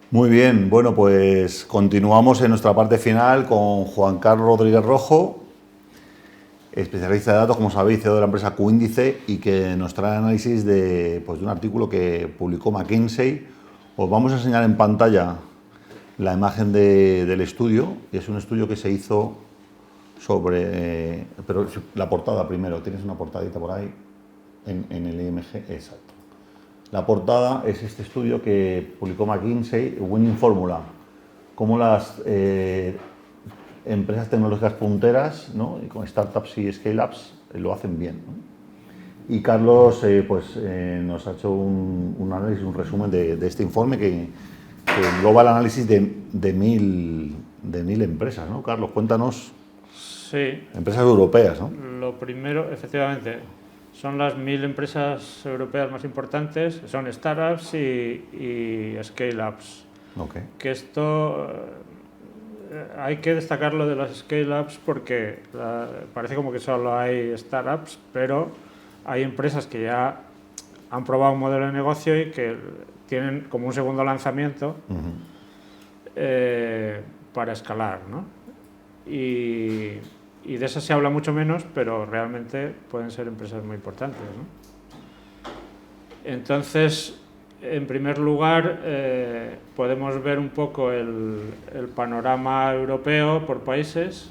Muy bien, bueno, pues continuamos en nuestra parte final con Juan Carlos Rodríguez Rojo, especialista de datos, como sabéis, CEO de la empresa Qíndice, y que nos trae análisis de un artículo que publicó McKinsey. Os vamos a enseñar en pantalla la imagen del estudio. Es un estudio que se hizo sobre... pero la portada primero, tienes una portadita por ahí en el IMG, exacto. La portada es este estudio que publicó McKinsey, Winning Formula, cómo las empresas tecnológicas punteras, ¿no?, y con startups y scale-ups lo hacen bien, ¿no? Y Carlos nos ha hecho un análisis, un resumen de este informe que engloba el análisis de mil empresas, ¿no? Carlos, cuéntanos. Sí. Empresas europeas, ¿no? Lo primero, efectivamente, son las 1000 empresas europeas más importantes, son startups y scale-ups. Okay. Que esto hay que destacarlo de las scale-ups porque parece como que solo hay startups, pero hay empresas que ya han probado un modelo de negocio y que tienen como un segundo lanzamiento para escalar, ¿no? Y de eso se habla mucho menos, pero realmente pueden ser empresas muy importantes, ¿no? Entonces, en primer lugar, podemos ver un poco el panorama europeo por países.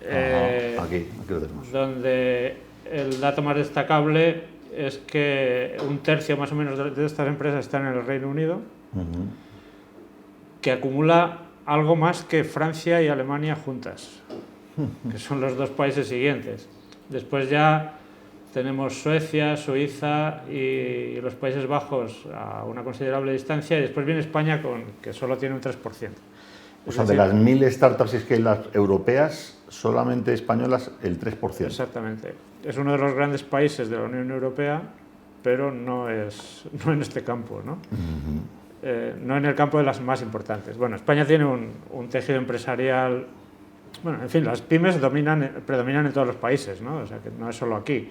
Aquí lo tenemos. Donde el dato más destacable es que un tercio más o menos de estas empresas están en el Reino Unido, que acumula algo más que Francia y Alemania juntas, que son los dos países siguientes. Después ya tenemos Suecia, Suiza y los Países Bajos a una considerable distancia, y después viene España, que solo tiene un 3%. O sea, de las 1000 startups y scale-ups europeas, solamente españolas el 3%. Exactamente. Es uno de los grandes países de la Unión Europea, pero no en este campo, ¿no? No en el campo de las más importantes. Bueno, España tiene un tejido empresarial... Bueno, en fin, las pymes predominan en todos los países, ¿no? O sea, que no es solo aquí.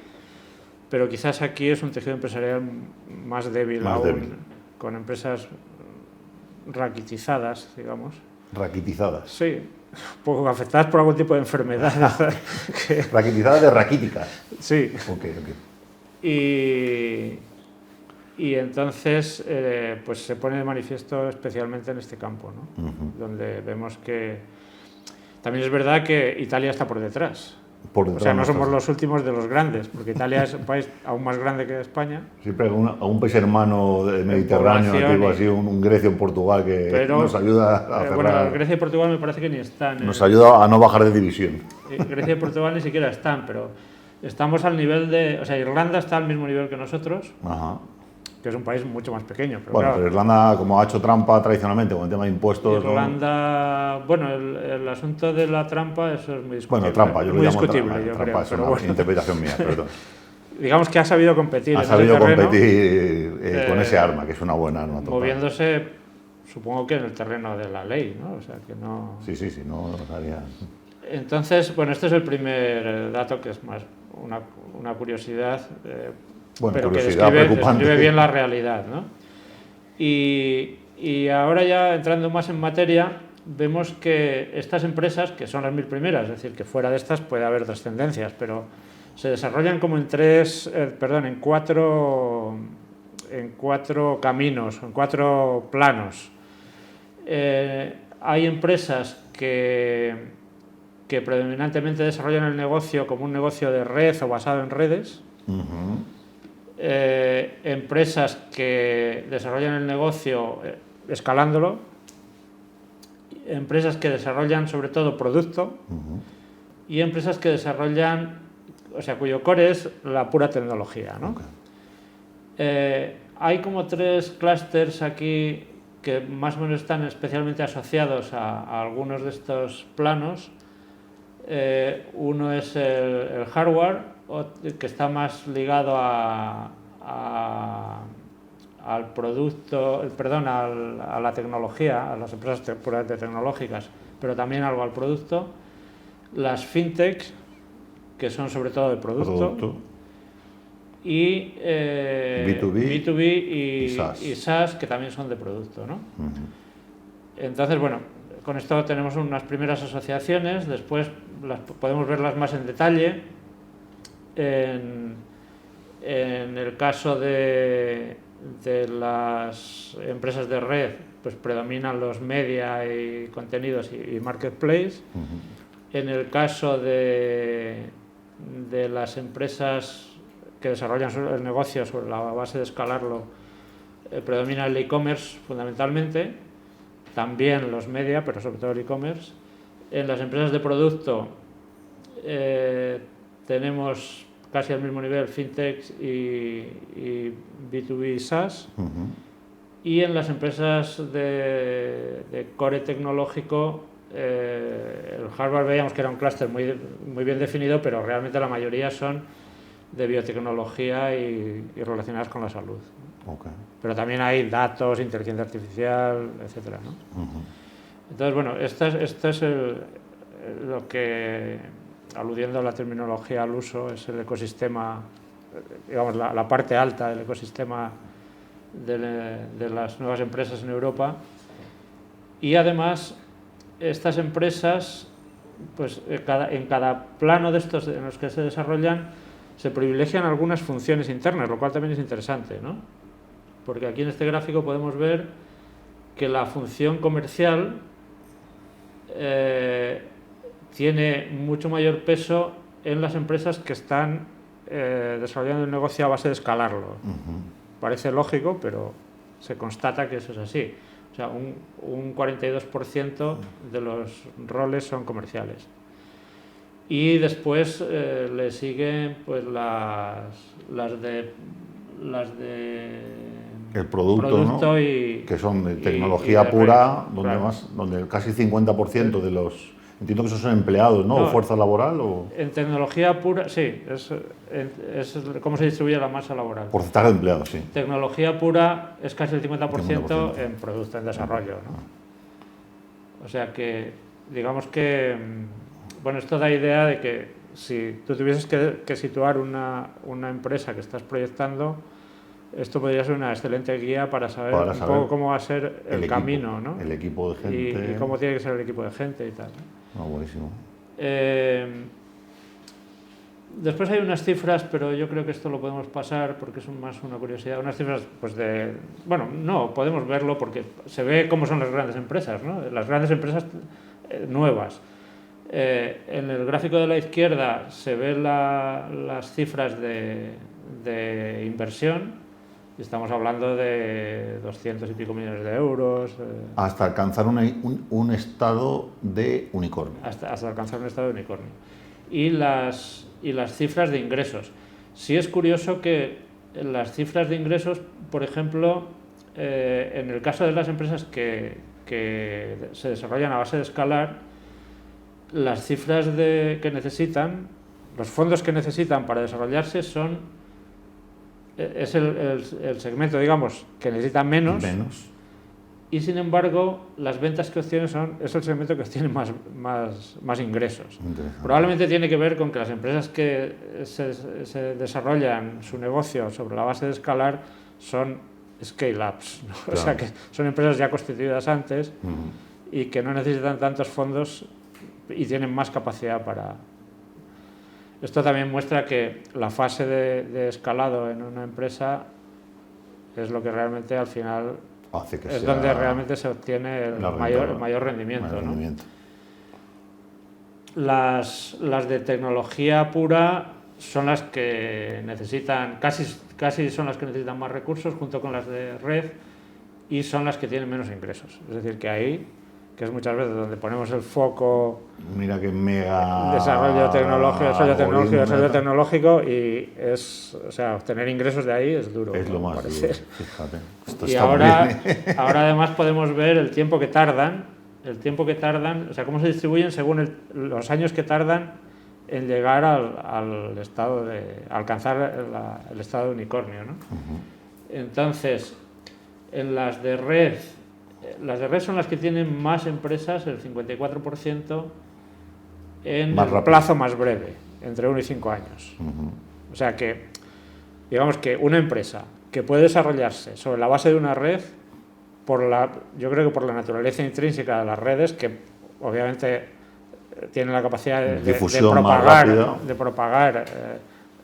Pero quizás aquí es un tejido empresarial más débil con empresas raquitizadas, digamos. ¿Raquitizadas? Sí, un poco afectadas por algún tipo de enfermedad. Raquitizadas de raquíticas. Sí. Okay. Y entonces pues se pone de manifiesto especialmente en este campo, ¿no? Donde vemos que también es verdad que Italia está por detrás. O sea, no somos los últimos de los grandes, porque Italia es un país aún más grande que España. Siempre a un país hermano del Mediterráneo, antiguo, así, un Grecia, un Portugal, que nos ayuda a cerrar. Bueno, Grecia y Portugal me parece que ni están. Nos ayuda a no bajar de división. Grecia y Portugal ni siquiera están, pero estamos al nivel de... O sea, Irlanda está al mismo nivel que nosotros. Ajá. Que es un país mucho más pequeño. Pero bueno, claro, pero Irlanda, como ha hecho trampa tradicionalmente con el tema de impuestos... Irlanda, bueno, el asunto de la trampa, eso es muy discutible. Bueno, trampa, yo lo llamo discutible, trampa. Yo trampa creo, es pero una bueno. interpretación mía, perdón. Digamos que ha sabido competir. Ha sabido competir con ese arma, que es una buena arma. Total. Moviéndose, supongo que en el terreno de la ley, ¿no? O sea, que no... Sí, no haría... Entonces, bueno, este es el primer dato, que es más una curiosidad... pero que describe bien la realidad, ¿no? Y ahora ya entrando más en materia, vemos que estas empresas, que son las 1000 primeras, es decir, que fuera de estas puede haber trascendencias, pero se desarrollan como en cuatro caminos, en 4 planos. Hay empresas que predominantemente desarrollan el negocio como un negocio de red o basado en redes. Empresas que desarrollan el negocio escalándolo, empresas que desarrollan sobre todo producto y empresas que desarrollan, o sea, cuyo core es la pura tecnología, ¿no? Hay como 3 clústeres aquí que más o menos están especialmente asociados a algunos de estos planos. Uno es el hardware, que está más ligado al producto, a la tecnología, a las empresas puramente tecnológicas, pero también algo al producto. Las fintechs, que son sobre todo de producto. y B2B y y SaaS, que también son de producto, ¿no? Uh-huh. Entonces, bueno, con esto tenemos unas primeras asociaciones, después podemos verlas más en detalle. En el caso de las empresas de red, pues predominan los media y contenidos y marketplace. Uh-huh. En el caso de las empresas que desarrollan el negocio sobre la base de escalarlo, predomina el e-commerce fundamentalmente, también los media, pero sobre todo el e-commerce. En las empresas de producto tenemos casi al mismo nivel fintechs y B2B SaaS. Uh-huh. Y en las empresas de core tecnológico, el hardware veíamos que era un clúster muy bien definido, pero realmente la mayoría son de biotecnología y relacionadas con la salud. Okay. Pero también hay datos, inteligencia artificial, etcétera, ¿no? Uh-huh. Entonces, bueno, esto es lo que, aludiendo a la terminología al uso, es el ecosistema, digamos, la parte alta del ecosistema de las nuevas empresas en Europa. Y además, estas empresas, pues en cada plano de estos en los que se desarrollan, se privilegian algunas funciones internas, lo cual también es interesante, ¿no? Porque aquí en este gráfico podemos ver que la función comercial tiene mucho mayor peso en las empresas que están desarrollando el negocio a base de escalarlo. Uh-huh. Parece lógico, pero se constata que eso es así. O sea, un 42% de los roles son comerciales. Y después le siguen pues las de el producto, ¿no? Que son de tecnología pura, donde casi 50% de los... Entiendo que esos son empleados, ¿no? ¿O fuerza laboral? O... En tecnología pura, sí, es cómo se distribuye la masa laboral. Porcentaje de empleados, sí. Tecnología pura es casi el 50% en producto, en desarrollo, ¿no? O sea que, digamos que, bueno, esto da idea de que si tú tuvieses que situar una empresa que estás proyectando, esto podría ser una excelente guía para saber un poco cómo va a ser el camino, ¿no? El equipo de gente. Y cómo tiene que ser el equipo de gente y tal. Buenísimo. Después hay unas cifras, pero yo creo que esto lo podemos pasar porque es más una curiosidad. Unas cifras, pues bueno, no, podemos verlo porque se ve cómo son las grandes empresas, ¿no? Las grandes empresas nuevas. En el gráfico de la izquierda se ven las cifras de inversión. Estamos hablando de 200 y pico millones de euros. Hasta alcanzar un estado de unicornio. Hasta alcanzar un estado de unicornio. Y las cifras de ingresos. Sí es curioso que las cifras de ingresos, por ejemplo, en el caso de las empresas que se desarrollan a base de escalar, las cifras que necesitan, los fondos que necesitan para desarrollarse es el segmento, digamos, que necesita menos. Y sin embargo, las ventas que obtienen es el segmento que obtiene más ingresos. Probablemente tiene que ver con que las empresas que se desarrollan su negocio sobre la base de escalar son scale-ups, ¿no? Claro. O sea, que son empresas ya constituidas antes y que no necesitan tantos fondos y tienen más capacidad para... Esto también muestra que la fase de escalado en una empresa es lo que realmente al final es donde realmente se obtiene el mayor rendimiento, ¿no? Las de tecnología pura son las que necesitan, casi son las que necesitan más recursos junto con las de red y son las que tienen menos ingresos. Es decir, que ahí, que es muchas veces donde ponemos el foco. Mira que mega desarrollo tecnológico y o sea, obtener ingresos de ahí es duro. Es lo más duro, fíjate. Y ahora además podemos ver el tiempo que tardan, o sea, cómo se distribuyen según los años que tardan en llegar al estado alcanzar el estado de unicornio, ¿no? Entonces, en las de red son las que tienen más empresas, el 54%, en el plazo más breve, entre 1 y 5 años. O sea que digamos que una empresa que puede desarrollarse sobre la base de una red, yo creo que por la naturaleza intrínseca de las redes, que obviamente tienen la capacidad de propagar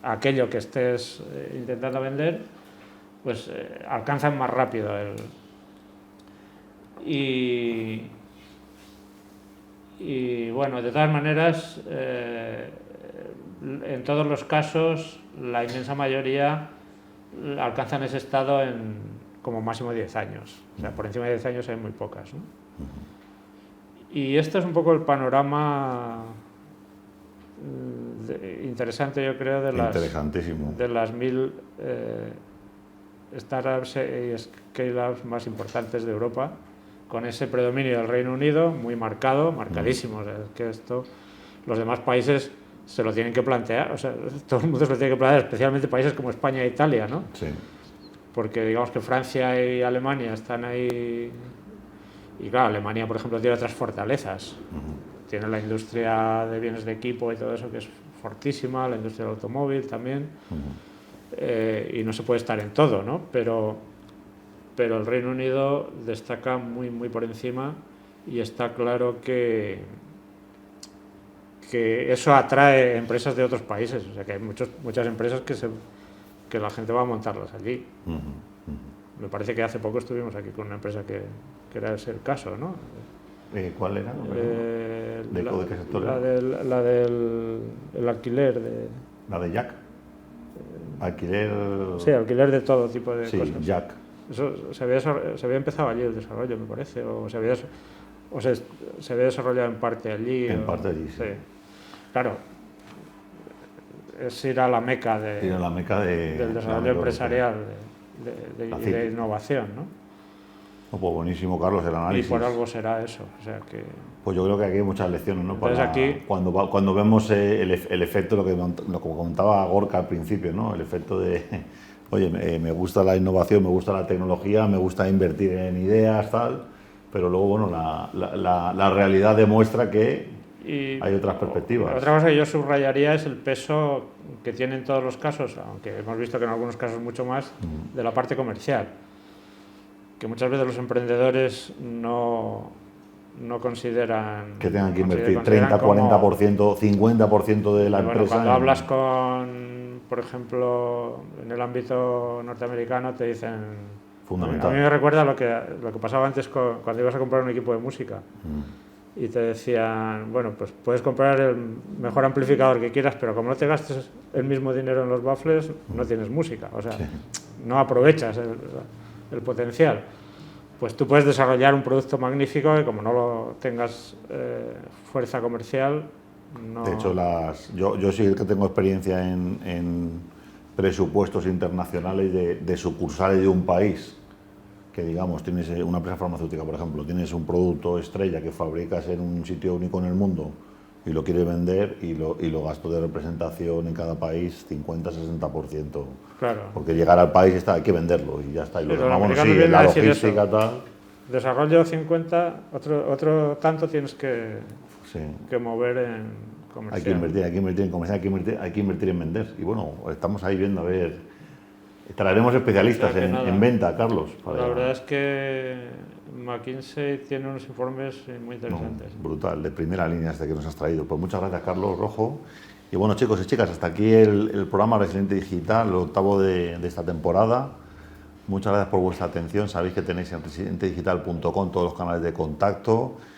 aquello que estés intentando vender, pues alcanzan más rápido y bueno, de todas maneras, en todos los casos, la inmensa mayoría alcanzan ese estado en como máximo 10 años. O sea, por encima de 10 años hay muy pocas, ¿no? Y este es un poco el panorama interesante, yo creo, de las 1000 startups y scale-ups más importantes de Europa, con ese predominio del Reino Unido muy marcadísimo. O sea, es que esto los demás países se lo tienen que plantear, o sea, todo el mundo se lo tiene que plantear, especialmente países como España e Italia, ¿no? Sí. Porque digamos que Francia y Alemania están ahí, y claro, Alemania, por ejemplo, tiene otras fortalezas. Tiene la industria de bienes de equipo y todo eso, que es fortísima, la industria del automóvil también, y no se puede estar en todo, ¿no? Pero el Reino Unido destaca muy por encima, y está claro que eso atrae empresas de otros países. O sea, que hay muchas empresas que la gente va a montarlas allí. Me parece que hace poco estuvimos aquí con una empresa que era ese el caso, ¿no? ¿Cuál era? ¿De qué sector era? La del alquiler. ¿La de Jack? Alquiler... Sí, alquiler de todo tipo de cosas. Sí, Jack. Eso se había empezado allí el desarrollo, me parece, o se había desarrollado en parte allí. En parte allí, sí. Claro, es ir a la meca del desarrollo empresarial, de innovación, ¿no? Pues buenísimo, Carlos, el análisis. Y por algo será eso. O sea que... Pues yo creo que aquí hay muchas lecciones, ¿no? Entonces aquí... Cuando vemos el efecto, lo que comentaba Gorka al principio, ¿no? El efecto de, oye, me gusta la innovación, me gusta la tecnología, me gusta invertir en ideas, tal, pero luego, bueno, la realidad demuestra que hay otras perspectivas. Otra cosa que yo subrayaría es el peso que tiene en todos los casos, aunque hemos visto que en algunos casos mucho más, de la parte comercial. Que muchas veces los emprendedores no consideran... Que tengan que invertir 30, 40%, 50% de la empresa. Cuando hablas con, por ejemplo, en el ámbito norteamericano, te dicen... Fundamental. A mí me recuerda lo que pasaba antes cuando ibas a comprar un equipo de música. Y te decían, bueno, pues puedes comprar el mejor amplificador que quieras, pero como no te gastes el mismo dinero en los baffles, no tienes música. O sea, no aprovechas el potencial. Pues tú puedes desarrollar un producto magnífico y como no lo tengas fuerza comercial, no... De hecho, yo sí que tengo experiencia en presupuestos internacionales de sucursales de un país, que digamos, tienes una empresa farmacéutica, por ejemplo, tienes un producto estrella que fabricas en un sitio único en el mundo y lo quieres vender, y los gastos de representación en cada país 50-60%. Claro. Porque llegar al país hay que venderlo y ya está. Y pero bueno, sí, la logística tal. Desarrollo 50, otro tanto tienes que mover en comercial. Hay que invertir en comercial, hay que invertir en vender. Y bueno, estamos ahí viendo, a ver. Traeremos especialistas en venta, Carlos. La verdad es que McKinsey tiene unos informes muy interesantes. Brutal, de primera línea este que nos has traído. Pues muchas gracias, Carlos Rojo. Y bueno, chicos y chicas, hasta aquí el programa Resiliente Digital, el octavo de esta temporada. Muchas gracias por vuestra atención. Sabéis que tenéis en resilient-digital.com todos los canales de contacto.